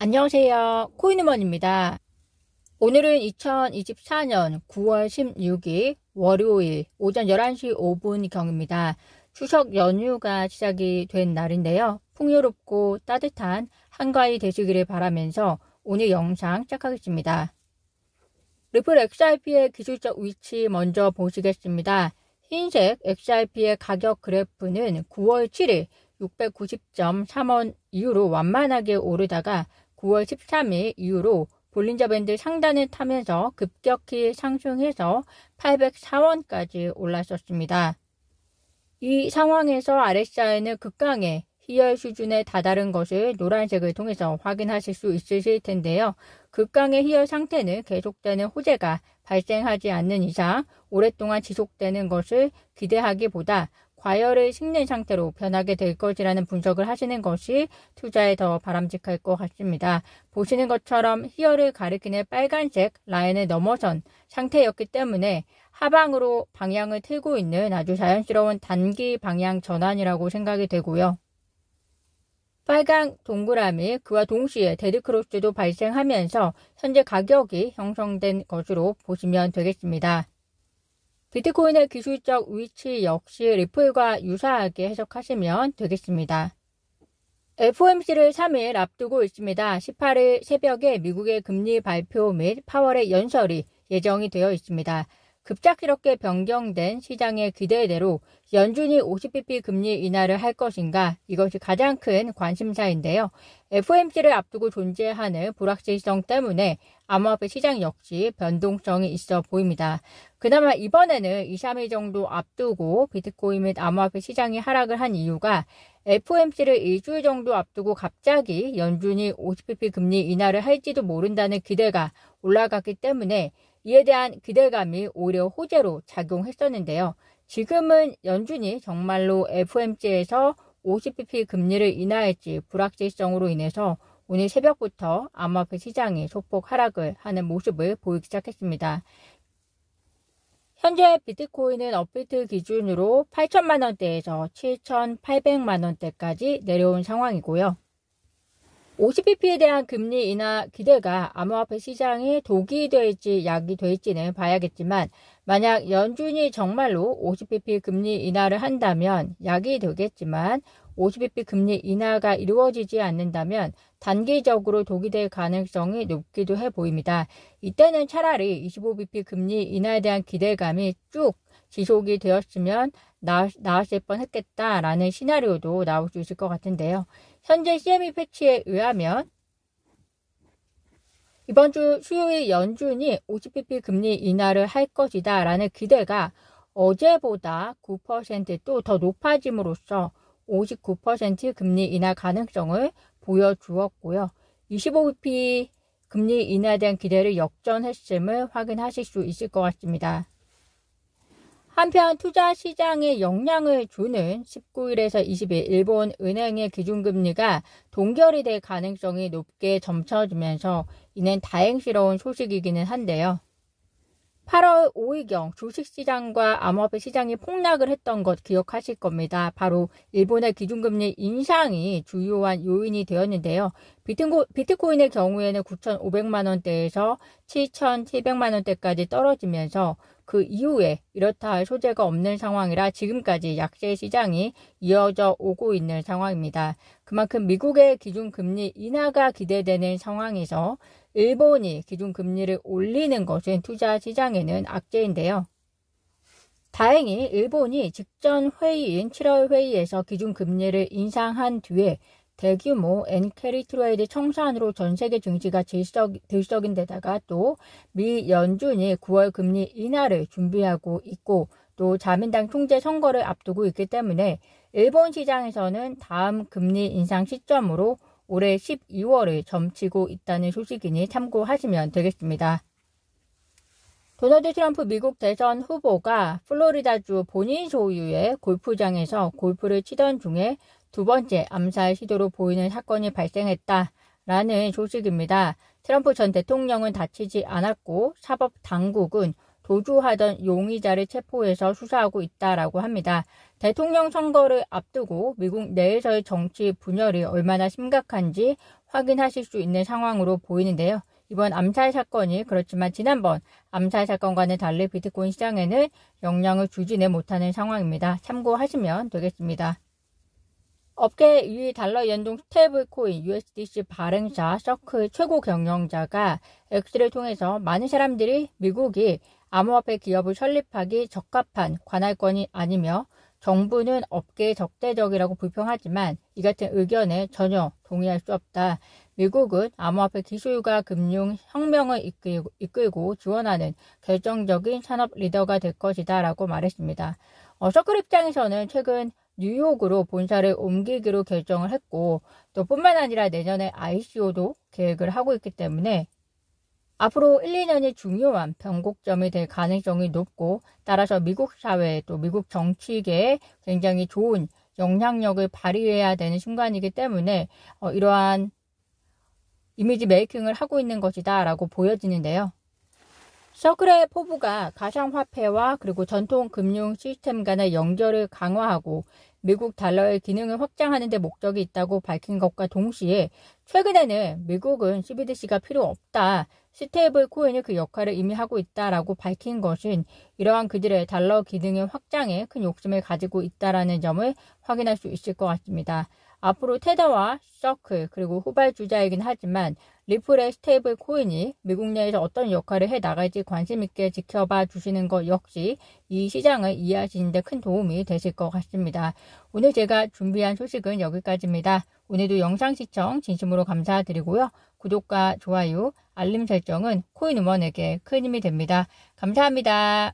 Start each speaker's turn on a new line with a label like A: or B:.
A: 안녕하세요. 코인우먼입니다. 오늘은 2024년 9월 16일 월요일 오전 11시 5분경입니다. 추석 연휴가 시작이 된 날인데요. 풍요롭고 따뜻한 한가위 되시기를 바라면서 오늘 영상 시작하겠습니다. 리플 XRP의 기술적 위치 먼저 보시겠습니다. 흰색 XRP의 가격 그래프는 9월 7일 690.3원 이후로 완만하게 오르다가 9월 13일 이후로 볼린저 밴드 상단을 타면서 급격히 상승해서 804원까지 올랐었습니다. 이 상황에서 RSI는 극강의 희열 수준에 다다른 것을 노란색을 통해서 확인하실 수 있으실 텐데요. 극강의 희열 상태는 계속되는 호재가 발생하지 않는 이상 오랫동안 지속되는 것을 기대하기보다 과열을 식는 상태로 변하게 될 것이라는 분석을 하시는 것이 투자에 더 바람직할 것 같습니다. 보시는 것처럼 희열을 가리키는 빨간색 라인을 넘어선 상태였기 때문에 하방으로 방향을 틀고 있는 아주 자연스러운 단기 방향 전환이라고 생각이 되고요. 빨간 동그라미 그와 동시에 데드크로스도 발생하면서 현재 가격이 형성된 것으로 보시면 되겠습니다. 비트코인의 기술적 위치 역시 리플과 유사하게 해석하시면 되겠습니다. FOMC를 3일 앞두고 있습니다. 18일 새벽에 미국의 금리 발표 및 파월의 연설이 예정이 되어 있습니다. 급작스럽게 변경된 시장의 기대대로 연준이 50bp 금리 인하를 할 것인가, 이것이 가장 큰 관심사인데요. FOMC를 앞두고 존재하는 불확실성 때문에 암호화폐 시장 역시 변동성이 있어 보입니다. 그나마 이번에는 2-3일 정도 앞두고 비트코인 및 암호화폐 시장이 하락을 한 이유가 FOMC를 일주일 정도 앞두고 갑자기 연준이 50bp 금리 인하를 할지도 모른다는 기대가 올라갔기 때문에 이에 대한 기대감이 오히려 호재로 작용했었는데요. 지금은 연준이 정말로 FOMC에서 50bp 금리를 인하할지 불확실성으로 인해서 오늘 새벽부터 암호화폐 시장이 소폭 하락을 하는 모습을 보이기 시작했습니다. 현재 비트코인은 업비트 기준으로 8천만원대에서 7,800만원대까지 내려온 상황이고요. 50bp에 대한 금리 인하 기대가 암호화폐 시장에 독이 될지 약이 될지는 봐야겠지만 만약 연준이 정말로 50bp 금리 인하를 한다면 약이 되겠지만 50bp 금리 인하가 이루어지지 않는다면 단기적으로 독이 될 가능성이 높기도 해 보입니다. 이때는 차라리 25bp 금리 인하에 대한 기대감이 쭉 지속이 되었으면 나았을 뻔했겠다라는 시나리오도 나올 수 있을 것 같은데요. 현재 CME 패치에 의하면 이번 주 수요일 연준이 50bp 금리 인하를 할 것이다 라는 기대가 어제보다 9% 또 더 높아짐으로써 59% 금리 인하 가능성을 보여주었고요. 25bp 금리 인하에 대한 기대를 역전했음을 확인하실 수 있을 것 같습니다. 한편 투자 시장에 영향을 주는 19일에서 20일 일본 은행의 기준금리가 동결이 될 가능성이 높게 점쳐지면서 이는 다행스러운 소식이기는 한데요. 8월 5일경 주식시장과 암호화폐 시장이 폭락을 했던 것 기억하실 겁니다. 바로 일본의 기준금리 인상이 주요한 요인이 되었는데요. 비트코인의 경우에는 9,500만원대에서 7,700만원대까지 떨어지면서 그 이후에 이렇다 할 소재가 없는 상황이라 지금까지 약세 시장이 이어져 오고 있는 상황입니다. 그만큼 미국의 기준금리 인하가 기대되는 상황에서 일본이 기준금리를 올리는 것은 투자 시장에는 악재인데요. 다행히 일본이 직전 회의인 7월 회의에서 기준금리를 인상한 뒤에 대규모 엔캐리 트레이드 청산으로 전세계 증시가 들썩인 데다가 또 미 연준이 9월 금리 인하를 준비하고 있고 또 자민당 총재 선거를 앞두고 있기 때문에 일본 시장에서는 다음 금리 인상 시점으로 올해 12월을 점치고 있다는 소식이니 참고하시면 되겠습니다. 도널드 트럼프 미국 대선 후보가 플로리다주 본인 소유의 골프장에서 골프를 치던 중에 두 번째 암살 시도로 보이는 사건이 발생했다라는 소식입니다. 트럼프 전 대통령은 다치지 않았고 사법당국은 도주하던 용의자를 체포해서 수사하고 있다라고 합니다. 대통령 선거를 앞두고 미국 내에서의 정치 분열이 얼마나 심각한지 확인하실 수 있는 상황으로 보이는데요. 이번 암살 사건이 그렇지만 지난번 암살 사건과는 달리 비트코인 시장에는 영향을 주지는 못하는 상황입니다. 참고하시면 되겠습니다. 업계 2위 달러 연동 스테이블 코인 USDC 발행사 서클 최고 경영자가 X를 통해서 많은 사람들이 미국이 암호화폐 기업을 설립하기 적합한 관할권이 아니며 정부는 업계에 적대적이라고 불평하지만 이 같은 의견에 전혀 동의할 수 없다. 미국은 암호화폐 기술과 금융 혁명을 이끌고 지원하는 결정적인 산업 리더가 될 것이다 라고 말했습니다. 서클 입장에서는 최근 뉴욕으로 본사를 옮기기로 결정을 했고 또 뿐만 아니라 내년에 ICO도 계획을 하고 있기 때문에 앞으로 1, 2년이 중요한 변곡점이 될 가능성이 높고 따라서 미국 사회 또 미국 정치계에 굉장히 좋은 영향력을 발휘해야 되는 순간이기 때문에 이러한 이미지 메이킹을 하고 있는 것이다 라고 보여지는데요. 서클의 포부가 가상화폐와 그리고 전통 금융 시스템 간의 연결을 강화하고 미국 달러의 기능을 확장하는 데 목적이 있다고 밝힌 것과 동시에 최근에는 미국은 CBDC가 필요 없다. 스테이블 코인이 그 역할을 이미 하고 있다라고 밝힌 것은 이러한 그들의 달러 기능의 확장에 큰 욕심을 가지고 있다라는 점을 확인할 수 있을 것 같습니다. 앞으로 테더와 서클 그리고 후발주자이긴 하지만 리플의 스테이블 코인이 미국 내에서 어떤 역할을 해 나갈지 관심 있게 지켜봐 주시는 것 역시 이 시장을 이해하시는 데 큰 도움이 되실 것 같습니다. 오늘 제가 준비한 소식은 여기까지입니다. 오늘도 영상 시청 진심으로 감사드리고요. 구독과 좋아요, 알림 설정은 코인 우먼에게 큰 힘이 됩니다. 감사합니다.